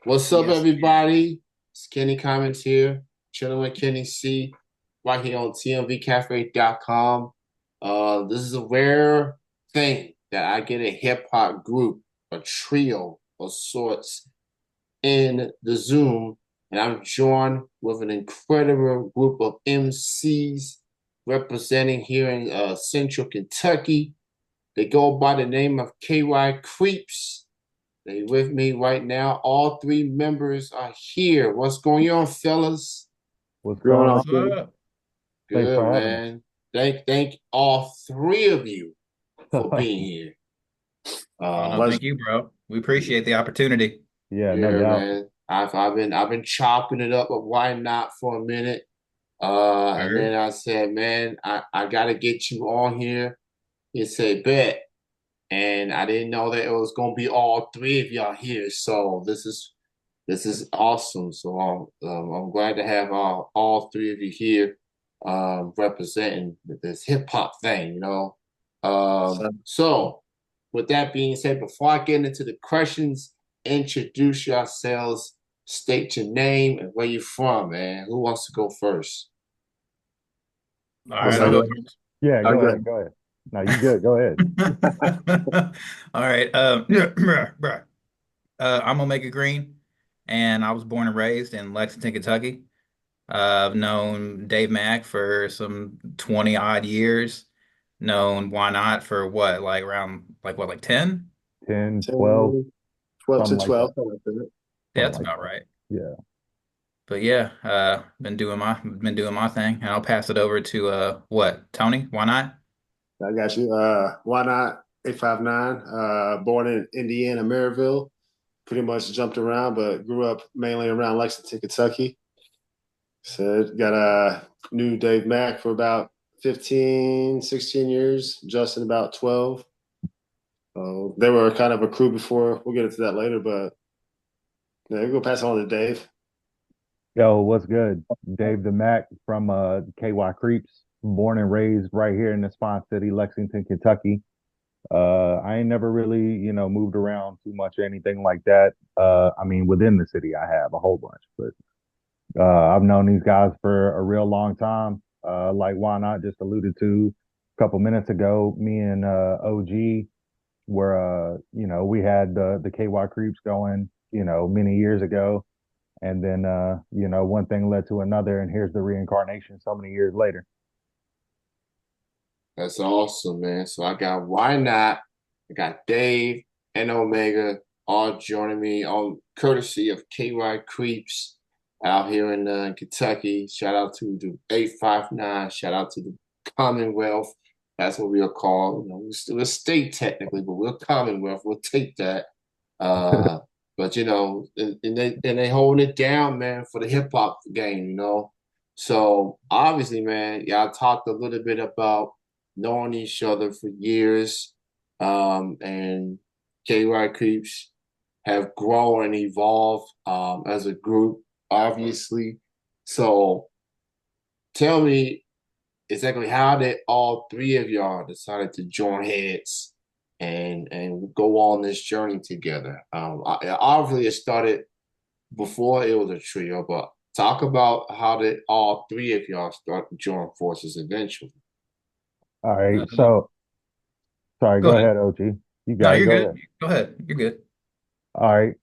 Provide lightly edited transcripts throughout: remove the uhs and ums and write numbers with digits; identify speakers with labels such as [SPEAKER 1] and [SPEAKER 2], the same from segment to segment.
[SPEAKER 1] What's up,
[SPEAKER 2] Yes, man.
[SPEAKER 1] everybody? It's Kenny Commons here, chilling with Kenny C, right here on TMVCafe.com. This is a rare thing that I get a hip hop group, a trio of sorts, in the Zoom, and I'm joined with an incredible group of MCs representing here in Central Kentucky. They go by the name of KYCreeps. They with me right now. All three members are here. What's going on, fellas?
[SPEAKER 3] What's
[SPEAKER 2] Going
[SPEAKER 3] going
[SPEAKER 2] on,
[SPEAKER 3] on?
[SPEAKER 2] What's
[SPEAKER 3] Kenny?
[SPEAKER 2] up?
[SPEAKER 3] Thanks
[SPEAKER 1] Good,
[SPEAKER 3] for having us.
[SPEAKER 1] man. Thank all three of you for being here.
[SPEAKER 2] Oh no,
[SPEAKER 1] Um,
[SPEAKER 2] thank you, bro. We appreciate the opportunity.
[SPEAKER 3] Yeah, no
[SPEAKER 1] yeah,
[SPEAKER 3] doubt.
[SPEAKER 1] man. I've been chopping it up, but why not for a minute? And
[SPEAKER 2] Heard.
[SPEAKER 1] then I said, man, I gotta get you on here. He said, bet. And I didn't know that it was gonna be all three of y'all here. So this is awesome. So I'm glad to have all three of you here representing this hip hop thing.
[SPEAKER 2] So,
[SPEAKER 1] So with that being said, before I get into the questions, introduce yourselves, state your name and where you're from, man. Who wants to go first?
[SPEAKER 2] all
[SPEAKER 3] I'll
[SPEAKER 2] right, I'll
[SPEAKER 3] go.
[SPEAKER 2] go
[SPEAKER 3] Yeah,
[SPEAKER 2] I'll
[SPEAKER 3] go
[SPEAKER 2] go
[SPEAKER 3] ahead. Go ahead. No, you good. Go ahead.
[SPEAKER 2] All right. I'm Omega Green, and I was born and raised in Lexington, Kentucky. I've known Dave Mack for some 20 odd years. Known Why Not for what, like around like 10?
[SPEAKER 3] 10, 12,
[SPEAKER 4] 10, 12
[SPEAKER 3] something
[SPEAKER 4] to
[SPEAKER 3] like
[SPEAKER 4] 12,
[SPEAKER 3] that.
[SPEAKER 4] something like that.
[SPEAKER 2] Yeah,
[SPEAKER 3] Something
[SPEAKER 2] that's
[SPEAKER 3] like
[SPEAKER 2] about
[SPEAKER 3] that.
[SPEAKER 2] right.
[SPEAKER 3] Yeah.
[SPEAKER 2] But yeah, been doing my thing, and I'll pass it over to what, Tony? Why not?
[SPEAKER 4] I got you. Why not? 859. Born in Indiana, Maryville. Pretty much jumped around, but grew up mainly around Lexington, Kentucky. So got knew Dave Mack for about 15, 16 years. Justin about 12. They were kind of a crew before. We'll get into that later, but yeah, we'll pass it on to Dave.
[SPEAKER 3] Yo, what's good? Dave the Mac from KYCreeps, born and raised right here in this fine city, Lexington, Kentucky. I ain't never really, moved around too much or anything like that. I mean, within the city, I have a whole bunch, but I've known these guys for a real long time. Like why not just alluded to a couple minutes ago, me and OG were we had the KY Creeps going, many years ago. And then one thing led to another and here's the reincarnation so many years later.
[SPEAKER 1] That's awesome, man. So I got Why Not? I got Dave and Omega all joining me on courtesy of KY Creeps out here in Kentucky. Shout out to the 859. Shout out to the Commonwealth. That's what we'll call. We're still a state technically, but we're Commonwealth. We'll take that. Uh, but and they holding it down, man, for the hip hop game. So obviously, man, y'all talked a little bit about knowing each other for years, and KY Creeps have grown and evolved as a group, obviously. So tell me exactly how did all three of y'all decided to join heads and go on this journey together? Obviously, it started before it was a trio, but talk about how did all three of y'all start join forces eventually.
[SPEAKER 3] All right.
[SPEAKER 2] Uh,
[SPEAKER 3] So sorry,
[SPEAKER 2] Go
[SPEAKER 3] go
[SPEAKER 2] ahead.
[SPEAKER 3] ahead, OG. You
[SPEAKER 2] No,
[SPEAKER 3] got it.
[SPEAKER 2] you're
[SPEAKER 3] Go
[SPEAKER 2] good.
[SPEAKER 3] ahead.
[SPEAKER 2] Go ahead. You're good.
[SPEAKER 3] All right.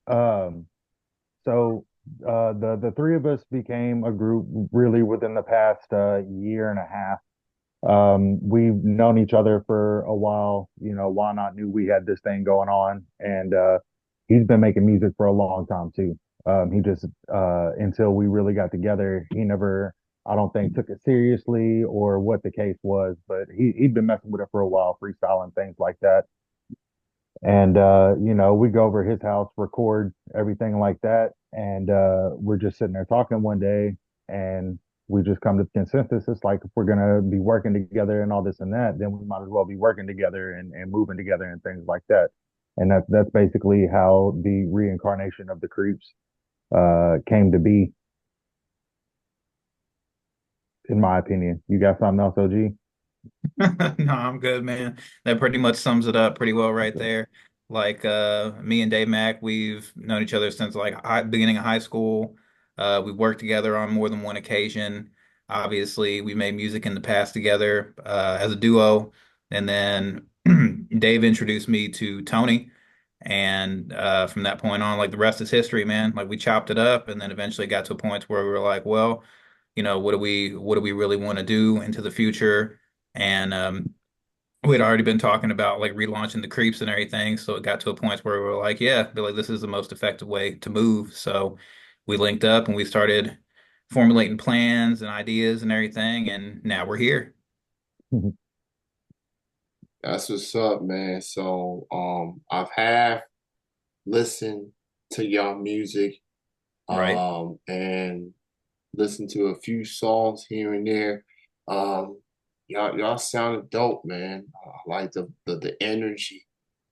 [SPEAKER 3] So the three of us became a group really within the past year and a half. We've known each other for a while. Why not knew we had this thing going on, and he's been making music for a long time too. He just until we really got together, he never, I don't think, took it seriously or what the case was, but he'd been messing with it for a while, freestyling things like that. And we go over his house, record everything like that, and we're just sitting there talking one day, and we just come to the consensus. It's like if we're gonna be working together and all this and that, then we might as well be working together and moving together and things like that. And that's basically how the reincarnation of the Creeps came to be, in my opinion. You got something else, OG?
[SPEAKER 2] No, I'm good, man. That pretty much sums it up pretty well right
[SPEAKER 3] Okay.
[SPEAKER 2] there. Like me and Dave Mack, we've known each other since like beginning of high school. We worked together on more than one occasion. Obviously, we made music in the past together as a duo, and then Dave introduced me to Tony, and from that point on, like the rest is history, man. Like we chopped it up, and then eventually got to a point where we were like, well, what do we really want to do into the future? And we'd already been talking about like relaunching the creeps and everything. So it got to a point where we were like, yeah, Billy, this is the most effective way to move. So we linked up and we started formulating plans and ideas and everything. And now we're here.
[SPEAKER 1] That's what's up, man. So, I've half listened to y'all music,
[SPEAKER 2] Right.
[SPEAKER 1] and listened to a few songs here and there. Um, y'all sounded dope, man. I like the energy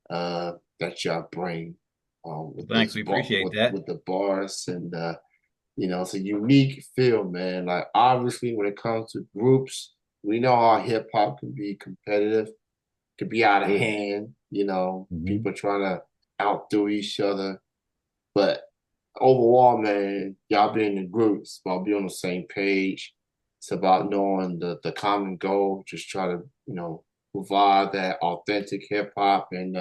[SPEAKER 1] that y'all bring
[SPEAKER 2] Well,
[SPEAKER 1] with
[SPEAKER 2] thanks. We appreciate that.
[SPEAKER 1] with the bars and it's a unique feel, man. Like obviously when it comes to groups, we know how hip hop can be competitive, can be out of
[SPEAKER 4] Yeah.
[SPEAKER 1] hand,
[SPEAKER 3] Hmm.
[SPEAKER 1] people trying to outdo each other. But overall, man, y'all be in the groups, about be on the same page. It's about knowing the common goal, just try to, provide that authentic hip hop and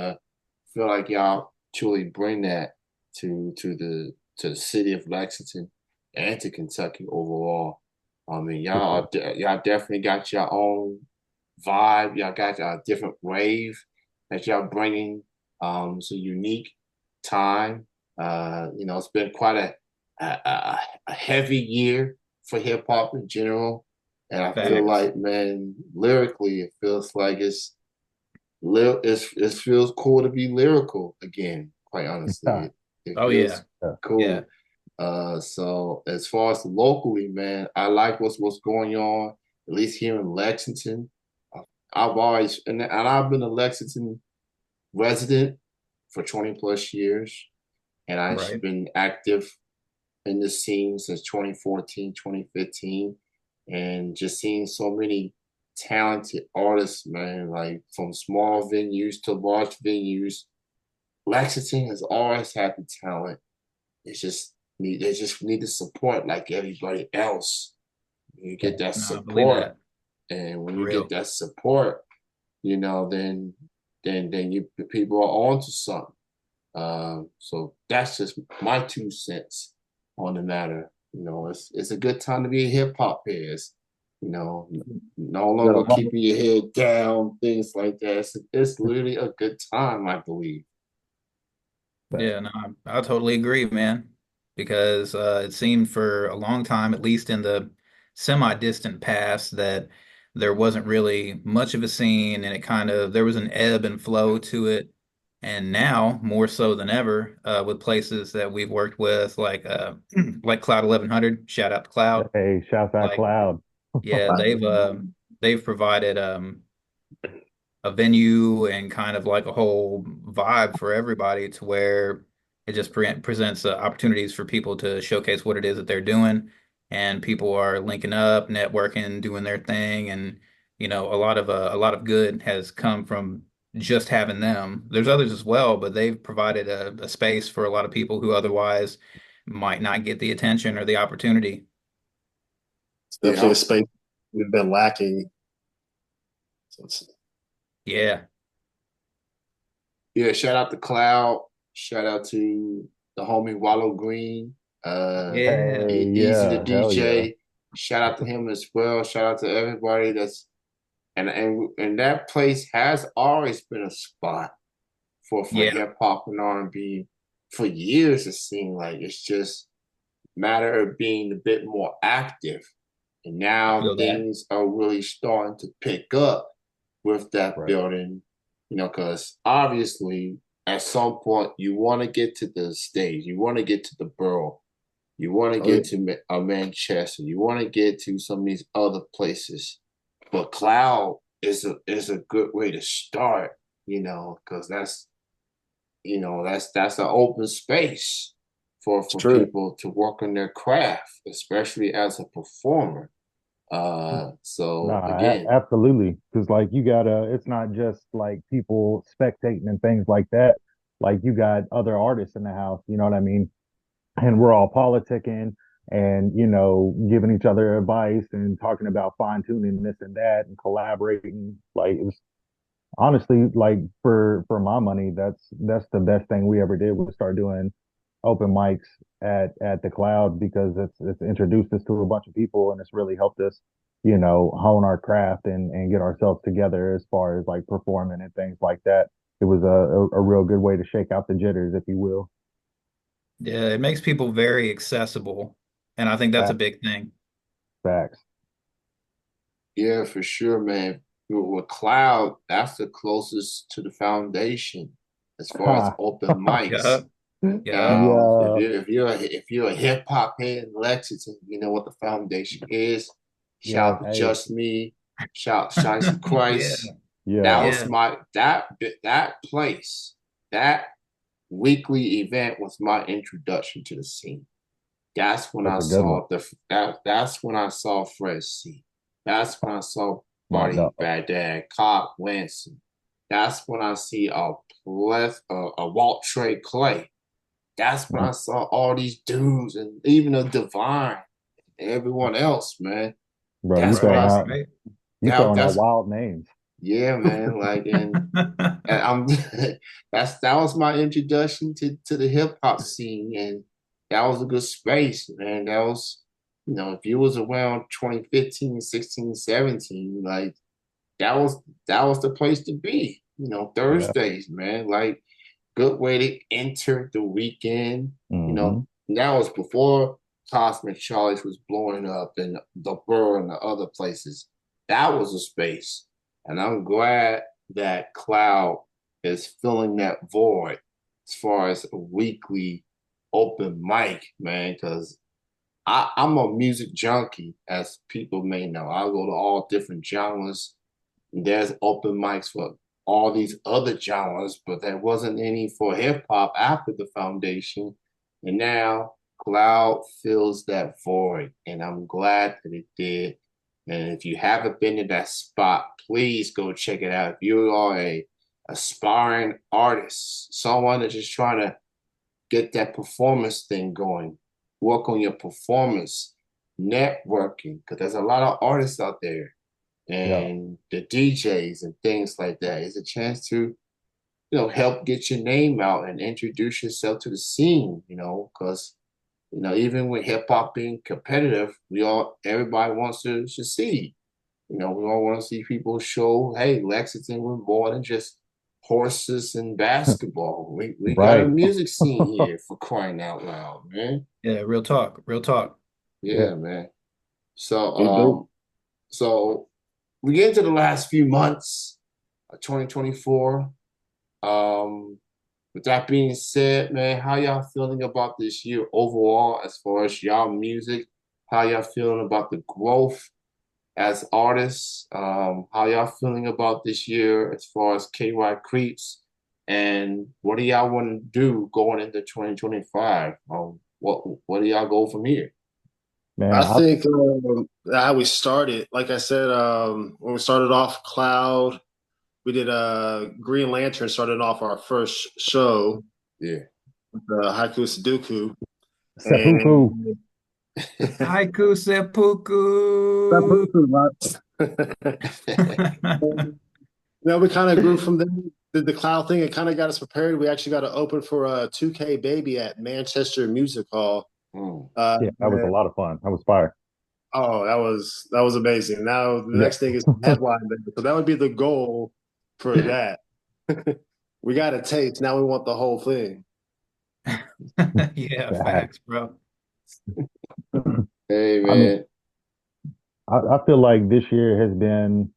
[SPEAKER 1] feel like y'all truly bring that to the city of Lexington and to Kentucky overall. I mean,
[SPEAKER 3] For sure.
[SPEAKER 1] y'all definitely got your own vibe. Y'all got a different wave that y'all bringing. It's a unique time. It's been quite a heavy year for hip hop in general, and I feel
[SPEAKER 2] Facts.
[SPEAKER 1] like, man, lyrically, it feels like it feels cool to be lyrical again. Quite honestly, it
[SPEAKER 2] Oh, yeah.
[SPEAKER 1] feels
[SPEAKER 3] Yeah.
[SPEAKER 2] Yeah.
[SPEAKER 1] cool. So as far as locally, man, I like what's going on. At least here in Lexington, I've always and I've been a Lexington resident for 20 plus years, and I've
[SPEAKER 2] Right.
[SPEAKER 1] been active in the scene since 2014, 2015, and just seeing so many talented artists, man, like from small venues to large venues. Lexington has always had the talent. They just need the support like everybody else. You get that
[SPEAKER 2] No, I believe
[SPEAKER 1] support,
[SPEAKER 2] that.
[SPEAKER 1] and when
[SPEAKER 2] For
[SPEAKER 1] you get
[SPEAKER 2] real.
[SPEAKER 1] that support, then you people are on to something. So that's just my 2 cents on the matter. It's a good time to be a hip hop head. You know, no
[SPEAKER 3] Yeah,
[SPEAKER 1] longer keeping your head down, things like that. It's literally a good time, I believe.
[SPEAKER 3] that-
[SPEAKER 2] Yeah, no, I totally agree, man. Because it seemed for a long time, at least in the semi-distant past, that there wasn't really much of a scene, and there was an ebb and flow to it. And now, more so than ever, with places that we've worked with, like like Cloud 1100, shout out to Cloud.
[SPEAKER 3] Hey, shouts out
[SPEAKER 2] Like,
[SPEAKER 3] Cloud.
[SPEAKER 2] yeah, they've provided a venue and kind of like a whole vibe for everybody to where it just presents opportunities for people to showcase what it is that they're doing. And people are linking up, networking, doing their thing. And, a lot of good has come from just having them. There's others as well, but they've provided a space for a lot of people who otherwise might not get the attention or the opportunity.
[SPEAKER 4] It's definitely
[SPEAKER 1] Yeah,
[SPEAKER 4] a space we've been lacking. So
[SPEAKER 2] Yeah.
[SPEAKER 1] yeah. Shout out to Cloud. Shout out to the homie Wallow Green.
[SPEAKER 2] Yeah.
[SPEAKER 3] Hey,
[SPEAKER 1] Easy to
[SPEAKER 3] yeah, hell yeah.
[SPEAKER 1] DJ. Shout out to him as well. Shout out to everybody that's and that place has always been a spot for
[SPEAKER 2] Yeah.
[SPEAKER 1] hip hop and R&B for years. It seemed like it's just matter of being a bit more active, and
[SPEAKER 2] I
[SPEAKER 1] now
[SPEAKER 2] feel that.
[SPEAKER 1] things are really starting to pick up with that
[SPEAKER 3] Right.
[SPEAKER 1] building. Because obviously at some point you want to get to the stage, you want to get to the borough, you want to
[SPEAKER 4] oh, yeah.
[SPEAKER 1] get to Manchester, you want to get to some of these other places. But Cloud is a good way to start, because that's an open space
[SPEAKER 4] It's
[SPEAKER 1] for
[SPEAKER 4] true.
[SPEAKER 1] people to work on their craft, especially as a performer.
[SPEAKER 3] No,
[SPEAKER 1] So again,
[SPEAKER 3] absolutely. Because like you gotta, it's not just like people spectating and things like that. like you got other artists in the house, you know what I mean? And we're all politicking and, giving each other advice and talking about fine tuning this and that and collaborating. Like it was honestly, like for my money, that's the best thing we ever did was start doing open mics at the Cloud, because it's introduced us to a bunch of people and it's really helped us, hone our craft and get ourselves together as far as like performing and things like that. It was a real good way to shake out the jitters, if you will.
[SPEAKER 2] Yeah, it makes people very accessible, and I think that's a
[SPEAKER 3] Facts.
[SPEAKER 2] big thing.
[SPEAKER 3] Facts.
[SPEAKER 1] Yeah, for sure, man. With Cloud, that's the closest to the foundation as far as
[SPEAKER 3] Ha.
[SPEAKER 1] open mics.
[SPEAKER 2] Yeah, yeah,
[SPEAKER 3] Yeah.
[SPEAKER 1] If you're a hip hop head in Lexington, you know what the foundation is.
[SPEAKER 3] Yeah.
[SPEAKER 1] Shout to
[SPEAKER 3] Hey.
[SPEAKER 1] Just Me, shout to Shiesty
[SPEAKER 2] yeah,
[SPEAKER 1] Christ. That
[SPEAKER 3] Yeah.
[SPEAKER 1] was
[SPEAKER 2] yeah.
[SPEAKER 1] my that place, that weekly event was my introduction to the scene. That's when
[SPEAKER 3] That's
[SPEAKER 1] I
[SPEAKER 3] a good one.
[SPEAKER 1] saw that's when I saw Fresh C. That's when I saw
[SPEAKER 3] My
[SPEAKER 1] Marty
[SPEAKER 3] dog.
[SPEAKER 1] Baghdad, Cobb Winston. That's when I see a Walt Trey Clay. That's when
[SPEAKER 3] Man,
[SPEAKER 1] I saw all these dudes and even a Divine and everyone else, man.
[SPEAKER 3] bro,
[SPEAKER 1] That's what
[SPEAKER 2] Right,
[SPEAKER 1] I
[SPEAKER 2] right.
[SPEAKER 3] you throwing out
[SPEAKER 1] that's
[SPEAKER 3] wild names.
[SPEAKER 1] yeah, man. Like and I'm that was my introduction to the hip hop scene, and that was a good space, man. That was, if you was around 2015, 16, 17, like that was the place to be.
[SPEAKER 3] Yeah.
[SPEAKER 1] Thursdays, man. Like good way to enter the weekend.
[SPEAKER 3] Hmm.
[SPEAKER 1] That was before Cosmic Charlie's was blowing up and the Burrow and the other places. That was a space. And I'm glad that Cloud is filling that void as far as a weekly open mic, man, because I'm a music junkie, as people may know. I go to all different genres. There's open mics for all these other genres, but there wasn't any for hip hop after the foundation. And now Cloud fills that void, and I'm glad that it did. And if you haven't been to that spot, please go check it out. If you are a aspiring artist, someone that's just trying to get that performance thing going, work on your performance, networking, because there's a lot of artists out there
[SPEAKER 3] Yeah.
[SPEAKER 1] and the DJs and things like that. It's a chance to, help get your name out and introduce yourself to the scene, because, even with hip hop being competitive, everybody wants to succeed. We all want to see people show, hey, Lexington, we're more than just horses and basketball. We got a
[SPEAKER 3] Right.
[SPEAKER 1] music scene here for crying out loud, man.
[SPEAKER 2] Yeah, real talk, real talk.
[SPEAKER 3] Yeah.
[SPEAKER 1] Yeah, man. So,
[SPEAKER 4] We do.
[SPEAKER 1] so we get into the last few months of 2024. Um, with that being said, man, how y'all feeling about this year overall as far as y'all music? How y'all feeling about the growth as artists? How y'all feeling about this year as far as KY Creeps? And what do y'all want to do going into 2025? What do y'all go from here?
[SPEAKER 3] Man,
[SPEAKER 4] I think how we started, like I said, when we started off Cloud, we did Green Lantern, started off our first show,
[SPEAKER 1] Yeah.
[SPEAKER 4] Haiku Sudoku.
[SPEAKER 3] seppuku.
[SPEAKER 4] And
[SPEAKER 2] Haiku seppuku.
[SPEAKER 4] we kind of grew from there. Did the Cloud thing. It kind of got us prepared. We actually got to open for a 2K Baby at Manchester Music Hall.
[SPEAKER 1] Mm.
[SPEAKER 3] Yeah, that was a lot of fun. That was fire.
[SPEAKER 4] Oh, that was amazing. Now the
[SPEAKER 3] Yeah.
[SPEAKER 4] next thing is headline there. So that would be the goal for that. We got a taste. Now we want the whole thing.
[SPEAKER 2] Yeah,
[SPEAKER 3] Facts.
[SPEAKER 2] facts, bro.
[SPEAKER 1] Hey,
[SPEAKER 3] I mean,
[SPEAKER 1] man.
[SPEAKER 3] I feel like this year has been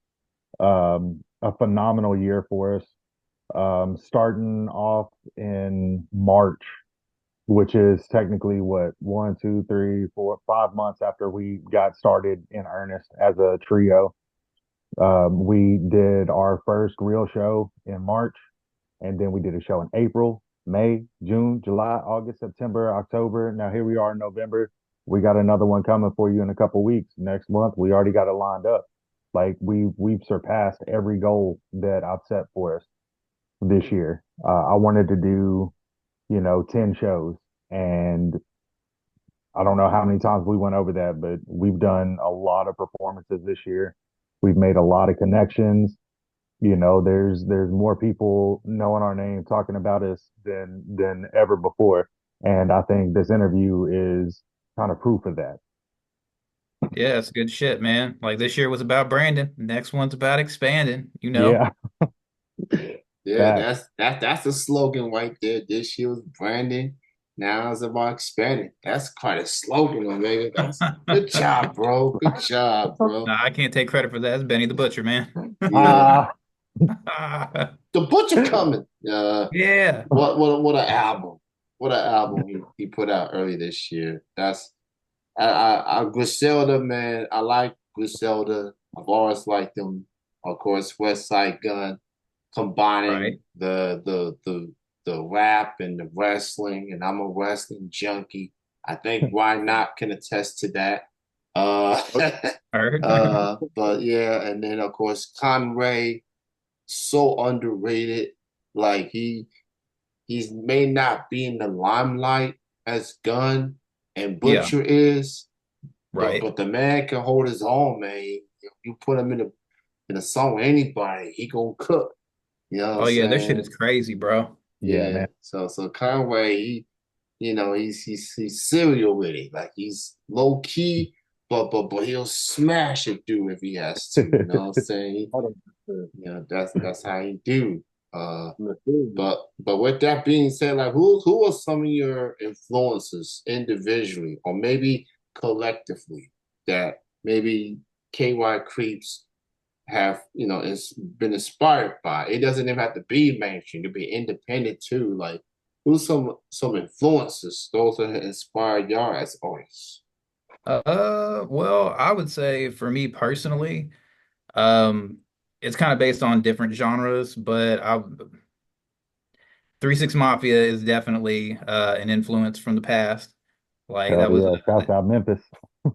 [SPEAKER 3] a phenomenal year for us. Starting off in March, which is technically what, 1, 2, 3, 4, 5 months after we got started in earnest as a trio. We did our first real show in March, and then we did a show in April, May, June, July, August, September, October. Now here we are in November. We got another one coming for you in a couple weeks. Next month, we already got it lined up. Like we've surpassed every goal that I've set for us. this year. I wanted to do, 10 shows. And I don't know how many times we went over that, but we've done a lot of performances this year. We've made a lot of connections. There's more people knowing our name, talking about us than ever before. And I think this interview is kind of proof of that.
[SPEAKER 2] Yeah, it's good shit, man. Like this year was about branding. Next one's about expanding, you know?
[SPEAKER 3] Yeah,
[SPEAKER 1] Yeah,
[SPEAKER 3] facts.
[SPEAKER 1] that's the slogan right there. This year's branding. Now it's about expanding. That's quite a slogan, Omega. That's good job, bro. Good job, bro.
[SPEAKER 2] Nah, I can't take credit for that. It's Benny the Butcher, man.
[SPEAKER 1] Yeah,
[SPEAKER 3] Ah,
[SPEAKER 1] the butcher coming.
[SPEAKER 2] Yeah.
[SPEAKER 1] What an album. What an album he put out early this year. That's Griselda, man. I like Griselda. I've always liked them. Of course, West Side Gun combining
[SPEAKER 2] Right.
[SPEAKER 1] the rap and the wrestling, and I'm a wrestling junkie. I think Why Not can attest to that. Uh,
[SPEAKER 2] Heard.
[SPEAKER 1] but yeah, and then of course Conway, so underrated. Like he's may not be in the limelight as Gunn and
[SPEAKER 2] Yeah,
[SPEAKER 1] Butcher is, but
[SPEAKER 2] right.
[SPEAKER 1] the man can hold his own, man. You put him in a song with anybody, he gonna cook. You know what I'm
[SPEAKER 2] Oh yeah, this shit is
[SPEAKER 1] saying?
[SPEAKER 2] crazy, bro.
[SPEAKER 3] yeah,
[SPEAKER 1] Yeah.
[SPEAKER 3] man.
[SPEAKER 1] So Conway, he's serial with it. Like he's low key, but he'll smash a dude if he has to. You know what I'm saying? That's how he do. Uh, but with that being said, like who are some of your influences individually or maybe collectively that maybe KY Creeps have been inspired by? It doesn't even have to be mainstream; it could be independent too. Like who's some influences those that have inspired y'all as artists?
[SPEAKER 2] Well, I would say for me personally, um, it's kind of based on different genres, but 3 6 Mafia is definitely an influence from the past. Like
[SPEAKER 3] Hell
[SPEAKER 2] that was
[SPEAKER 3] yeah. Shouts out Memphis.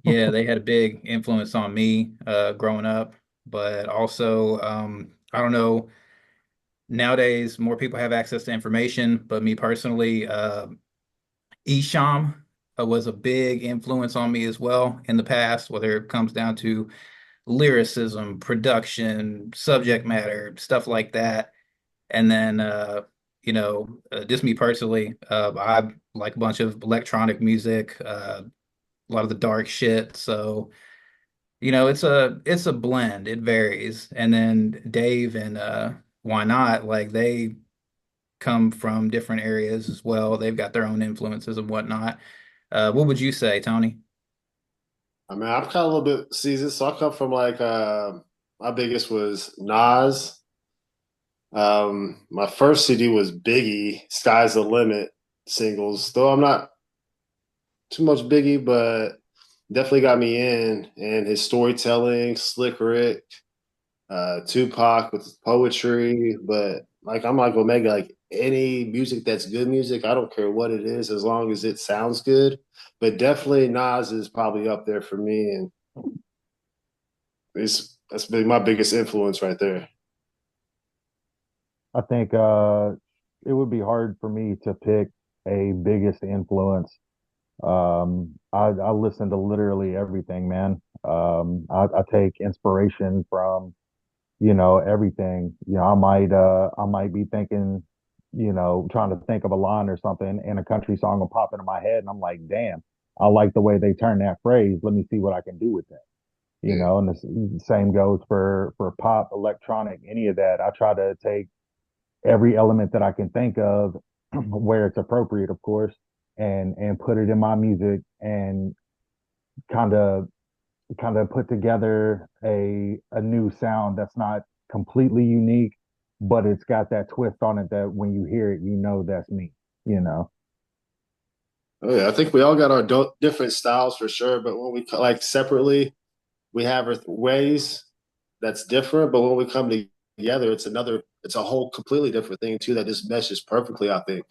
[SPEAKER 2] yeah, they had a big influence on me growing up, but also I don't know, nowadays more people have access to information, but me personally, Esham was a big influence on me as well in the past, whether it comes down to lyricism, production, subject matter, stuff like that. And then, just me personally, I like a bunch of electronic music, a lot of the dark shit. So, it's a blend. It varies. And then Dave and Why Not, like they come from different areas as well. They've got their own influences and whatnot. What would you say, Tony?
[SPEAKER 4] I mean, I'm kind of a little bit seasoned, so I come from like my biggest was Nas. My first CD was Biggie, Sky's the Limit singles. Though I'm not too much Biggie, but definitely got me in. And his storytelling, Slick Rick, Tupac with his poetry. But like I'm like Omega, like any music that's good music, I don't care what it is, as long as it sounds good. But definitely Nas is probably up there for me, and that's been my biggest influence right there.
[SPEAKER 3] I think it would be hard for me to pick a biggest influence. I listen to literally everything, man. I take inspiration from, everything. I might be thinking, trying to think of a line or something, and a country song will pop into my head, and I'm like, damn, I like the way they turn that phrase. Let me see what I can do with that.
[SPEAKER 1] Yeah.
[SPEAKER 3] And the same goes for pop, electronic, any of that. I try to take every element that I can think of where it's appropriate, of course, and put it in my music and kind of kind of put together a new sound that's not completely unique, but it's got that twist on it that when you hear it, that's me, you know.
[SPEAKER 4] Oh yeah, I think we all got our different styles for sure, but when we like separately, we have our ways that's different. But when we come together, it's a whole completely different thing too that just meshes perfectly, I think.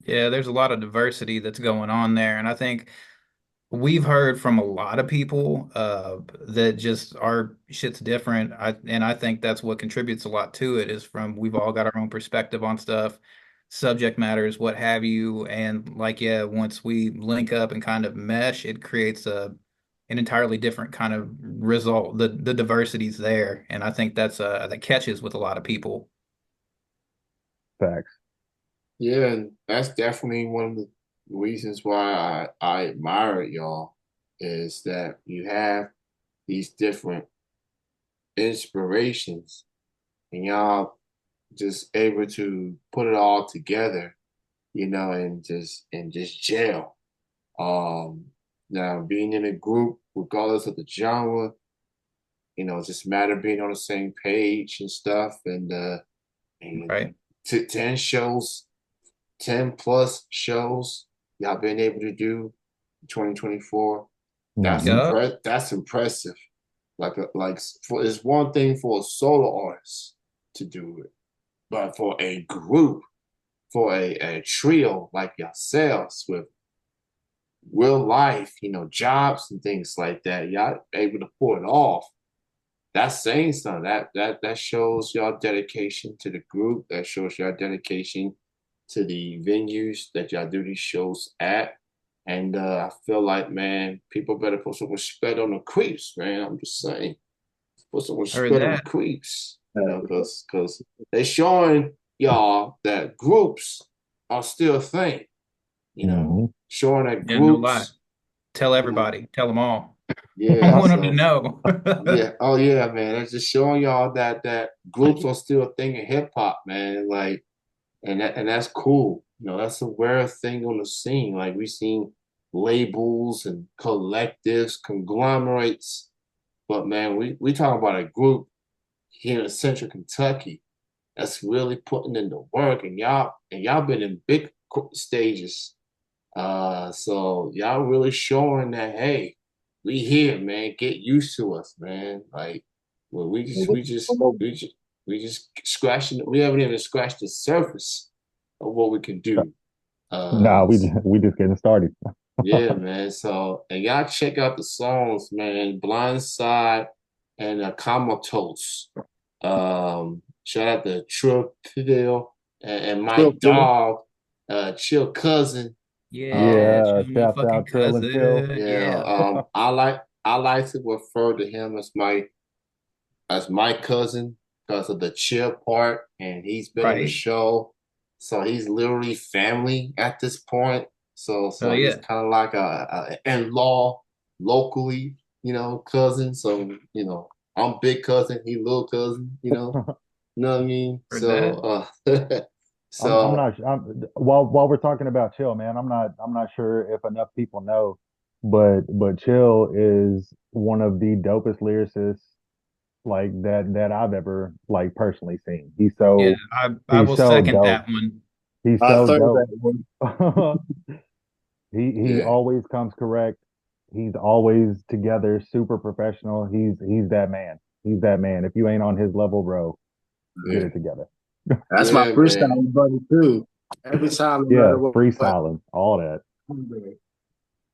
[SPEAKER 2] Yeah, there's a lot of diversity that's going on there. And I think we've heard from a lot of people that just our shit's different. I think that's what contributes a lot to it is from we've all got our own perspective on stuff, subject matters, what have you. And like, yeah, once we link up and kind of mesh, it creates an entirely different kind of result. The diversity's there. And I think that catches with a lot of people.
[SPEAKER 3] Facts.
[SPEAKER 1] Yeah, and that's definitely one of the reasons why I admire y'all is that you have these different inspirations and y'all just able to put it all together, and just gel. Um, Now being in a group, regardless of the genre, just matter being on the same page and stuff, and
[SPEAKER 2] Right.
[SPEAKER 1] 10 shows, 10 plus shows y'all been able to do in 2024.
[SPEAKER 3] Hmm.
[SPEAKER 1] That's impressive. It's one thing for a solo artist to do it, but for a group, for a trio like yourselves with real life, jobs and things like that, y'all able to pull it off. That's saying something. That shows y'all dedication to the group. That shows y'all dedication to the venues that y'all do these shows at. And I feel like, man, people better put some respect on the creeps, man. I'm just saying, put some
[SPEAKER 2] Heard
[SPEAKER 1] respect on the
[SPEAKER 2] that.
[SPEAKER 1] creeps, because they showing y'all that groups are still a thing,
[SPEAKER 3] Hmm.
[SPEAKER 1] showing that
[SPEAKER 2] Yeah, no lie.
[SPEAKER 1] groups,
[SPEAKER 2] Tell
[SPEAKER 1] you know,
[SPEAKER 2] everybody. Tell them all. I
[SPEAKER 1] yeah.
[SPEAKER 2] want them to
[SPEAKER 1] So
[SPEAKER 2] know.
[SPEAKER 1] yeah, oh yeah, man. It's just showing y'all that groups are still a thing in hip hop, man. Like, and that's cool. That's a rare thing on the scene. Like we seen labels and collectives, conglomerates, but man, we talking about a group here in Central Kentucky that's really putting in the work, and y'all been in big stages. So y'all really showing that, hey, we here, man. Get used to us, man. Like, well, we just scratching. We haven't even scratched the surface of what we can do.
[SPEAKER 3] Nah,
[SPEAKER 1] Uh,
[SPEAKER 3] we just getting started.
[SPEAKER 1] yeah, man. So, and y'all check out the songs, man. Blind Side and Comatose. Shout out to Trill Pill and
[SPEAKER 4] Real
[SPEAKER 1] Mike
[SPEAKER 4] quick.
[SPEAKER 1] Dog, Chill Cousin.
[SPEAKER 2] Yeah,
[SPEAKER 1] Um,
[SPEAKER 3] Yeah,
[SPEAKER 2] show me
[SPEAKER 3] shouts
[SPEAKER 2] fucking
[SPEAKER 3] out Trill and Chill.
[SPEAKER 2] cousin.
[SPEAKER 1] yeah,
[SPEAKER 2] Yeah.
[SPEAKER 1] I like to refer to him as my cousin because of the chill part, and he's been on the
[SPEAKER 2] Right.
[SPEAKER 1] show, so he's literally family at this point. So
[SPEAKER 2] Oh
[SPEAKER 1] so he's
[SPEAKER 2] yeah.
[SPEAKER 1] kind of like a in-law locally, cousin. So I'm big cousin, he little cousin. You know what I mean?
[SPEAKER 2] Heard that.
[SPEAKER 1] So
[SPEAKER 3] I'm
[SPEAKER 1] so
[SPEAKER 3] not while we're talking about Chill, man, I'm not sure if enough people know, but Chill is one of the dopest lyricists like that I've ever like personally seen.
[SPEAKER 2] Yeah, I
[SPEAKER 3] He's
[SPEAKER 2] will
[SPEAKER 3] so
[SPEAKER 2] second
[SPEAKER 3] dope.
[SPEAKER 2] that one.
[SPEAKER 3] He's
[SPEAKER 4] I
[SPEAKER 3] so
[SPEAKER 4] third that
[SPEAKER 3] dope.
[SPEAKER 4] one.
[SPEAKER 3] He
[SPEAKER 1] yeah,
[SPEAKER 3] always comes correct. He's always together, super professional. He's that man. He's that man. If you ain't on his level, bro, get
[SPEAKER 1] yeah,
[SPEAKER 3] it together.
[SPEAKER 4] That's my
[SPEAKER 1] yeah, man.
[SPEAKER 4] freestyle buddy too. Every time, no matter
[SPEAKER 3] Yeah,
[SPEAKER 4] what.
[SPEAKER 3] freestyling, all that.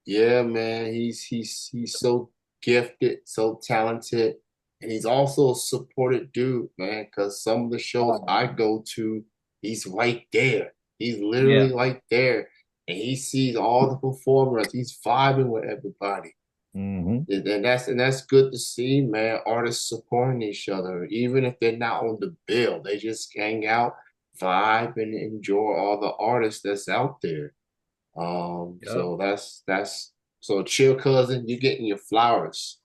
[SPEAKER 1] Yeah, man, he's so gifted, so talented, and he's also a supported dude, man. Because some of the shows I go to, he's right there. He's
[SPEAKER 2] Yeah.
[SPEAKER 1] literally right there, and he sees all the performers. He's vibing with everybody,
[SPEAKER 3] Hmm.
[SPEAKER 1] and that's good to see, man. Artists supporting each other, even if they're not on the bill, they just hang out, vibe, and enjoy all the artists that's out there.
[SPEAKER 2] Yep.
[SPEAKER 1] So that's so chill, cousin. You're getting your flowers.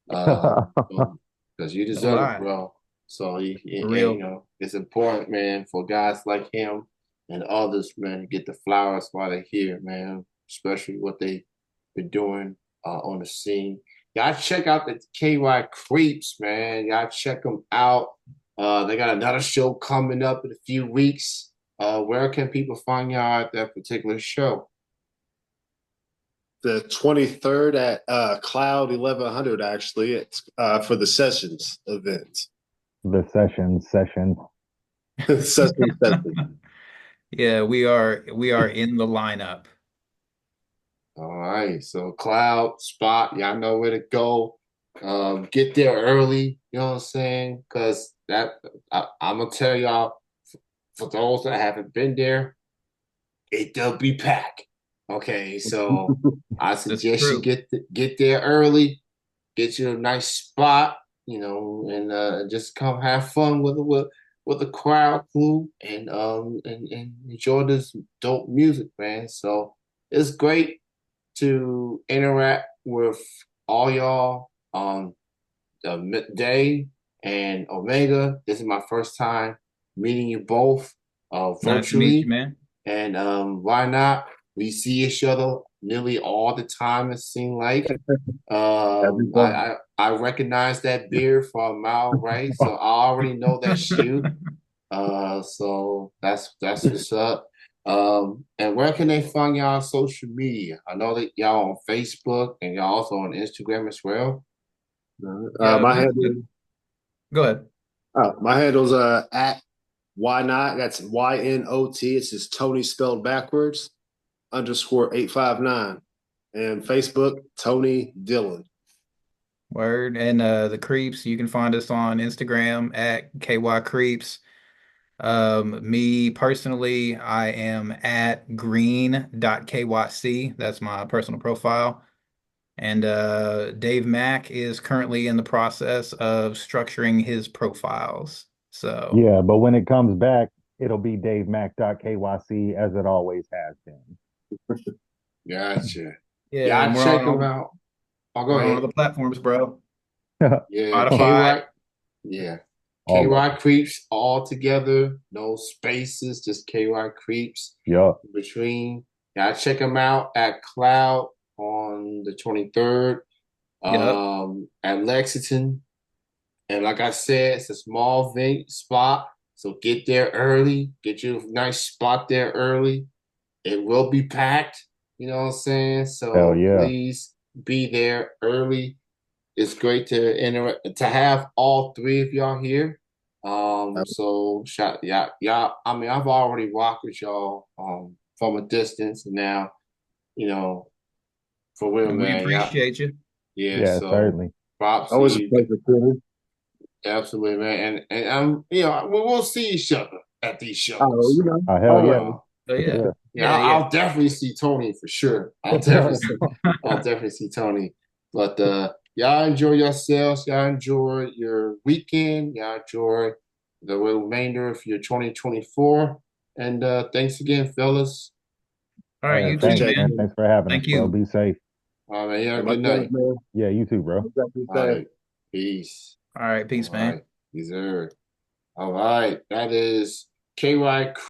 [SPEAKER 1] Because you
[SPEAKER 2] No
[SPEAKER 1] deserve it,
[SPEAKER 2] lie.
[SPEAKER 1] bro. So
[SPEAKER 2] For
[SPEAKER 1] and,
[SPEAKER 2] real.
[SPEAKER 1] it's important, man, for guys like him and others, man, to get the flowers while they're here, man. Especially what they've been doing on the scene. Y'all check out the KYCreeps, man. Y'all check them out. They got another show coming up in a few weeks. Where can people find y'all at that particular show?
[SPEAKER 4] The 23rd at Cloud 1100. Actually, it's for the Sessions event.
[SPEAKER 3] The session.
[SPEAKER 4] Session.
[SPEAKER 2] Yeah, we are in the lineup.
[SPEAKER 1] All right. So Cloud Spot, y'all know where to go. Get there early. You know what I'm saying? Because I'm gonna tell y'all, for those that haven't been there, it will be packed. Okay, so I
[SPEAKER 2] That's
[SPEAKER 1] suggest you
[SPEAKER 2] true.
[SPEAKER 1] get there early, get you a nice spot, you know, and just come have fun with the crowd crew and enjoy this dope music, man. So it's great to interact with all y'all. Day and Omega. This is my first time meeting you both
[SPEAKER 2] Nice to meet you,
[SPEAKER 1] virtually.
[SPEAKER 2] man.
[SPEAKER 1] And why not? We see each other nearly all the time, it seems like.
[SPEAKER 4] Every
[SPEAKER 1] Um,
[SPEAKER 4] time.
[SPEAKER 1] I, I recognize that beard for a mile, right? So I already know that's you. So that's what's up. And where can they find y'all on social media? I know that y'all on Facebook and y'all also on Instagram as well.
[SPEAKER 2] Yeah,
[SPEAKER 4] My handle,
[SPEAKER 2] go ahead.
[SPEAKER 4] my handle's at why not? That's YNOT. It's just Tony spelled backwards underscore 859. And Facebook, Tony Dillon.
[SPEAKER 2] Word. And the Creeps, you can find us on Instagram at KYCreeps. Me personally, I am at green.kyc. That's my personal profile. And Dave Mack is currently in the process of structuring his profiles. So,
[SPEAKER 3] Yeah, but when it comes back, it'll be davemac.kyc as it always has been.
[SPEAKER 1] Gotcha.
[SPEAKER 2] yeah,
[SPEAKER 1] Yeah,
[SPEAKER 2] and
[SPEAKER 1] I check them out. I'll go
[SPEAKER 2] we're on all
[SPEAKER 1] ahead.
[SPEAKER 2] the platforms, bro.
[SPEAKER 1] Yeah,
[SPEAKER 2] Spotify.
[SPEAKER 1] Yeah,
[SPEAKER 3] All of
[SPEAKER 1] KY
[SPEAKER 3] them.
[SPEAKER 1] Creeps all together, no spaces, just KY Creeps
[SPEAKER 3] Yup.
[SPEAKER 1] in between. Yeah, check them out at Cloud on the 23rd,
[SPEAKER 2] Yep.
[SPEAKER 1] at Lexington. And like I said, it's a small spot, so get there early. Get you a nice spot there early. It will be packed. You know what I'm saying?
[SPEAKER 3] Hell
[SPEAKER 1] So
[SPEAKER 3] yeah.
[SPEAKER 1] please be there early. It's great to have all three of y'all here. So shout y'all. I mean, I've already rocked with y'all from a distance, and now you know for real,
[SPEAKER 2] And we
[SPEAKER 1] man. Yeah,
[SPEAKER 2] appreciate you.
[SPEAKER 1] yeah.
[SPEAKER 3] Yeah,
[SPEAKER 1] So
[SPEAKER 3] certainly.
[SPEAKER 1] props to
[SPEAKER 4] Always a
[SPEAKER 1] you,
[SPEAKER 4] pleasure, Tony.
[SPEAKER 1] absolutely, man. And I'm we'll see each other at these
[SPEAKER 4] Oh,
[SPEAKER 1] shows.
[SPEAKER 3] Hell yeah.
[SPEAKER 1] Uh,
[SPEAKER 2] So
[SPEAKER 3] For
[SPEAKER 2] yeah.
[SPEAKER 3] sure.
[SPEAKER 1] yeah,
[SPEAKER 2] Yeah, yeah.
[SPEAKER 1] I'll definitely see Tony for sure. I'll definitely see Tony. But y'all enjoy yourselves. Y'all enjoy your weekend. Y'all enjoy the remainder of your 2024. And thanks again, fellas.
[SPEAKER 2] All right,
[SPEAKER 3] Hey,
[SPEAKER 2] you too,
[SPEAKER 4] Appreciate
[SPEAKER 3] thanks, man.
[SPEAKER 2] man.
[SPEAKER 4] it.
[SPEAKER 3] Thanks for having us,
[SPEAKER 2] Thank
[SPEAKER 3] bro.
[SPEAKER 2] you.
[SPEAKER 3] Be safe.
[SPEAKER 1] All right, yeah,
[SPEAKER 4] And my
[SPEAKER 1] good
[SPEAKER 4] friends,
[SPEAKER 1] night.
[SPEAKER 4] man.
[SPEAKER 3] Yeah, you too, bro.
[SPEAKER 4] Exactly
[SPEAKER 1] All
[SPEAKER 4] the same.
[SPEAKER 1] right, peace.
[SPEAKER 2] All right,
[SPEAKER 1] All
[SPEAKER 2] peace, man.
[SPEAKER 1] right, deserved. All right, that is KY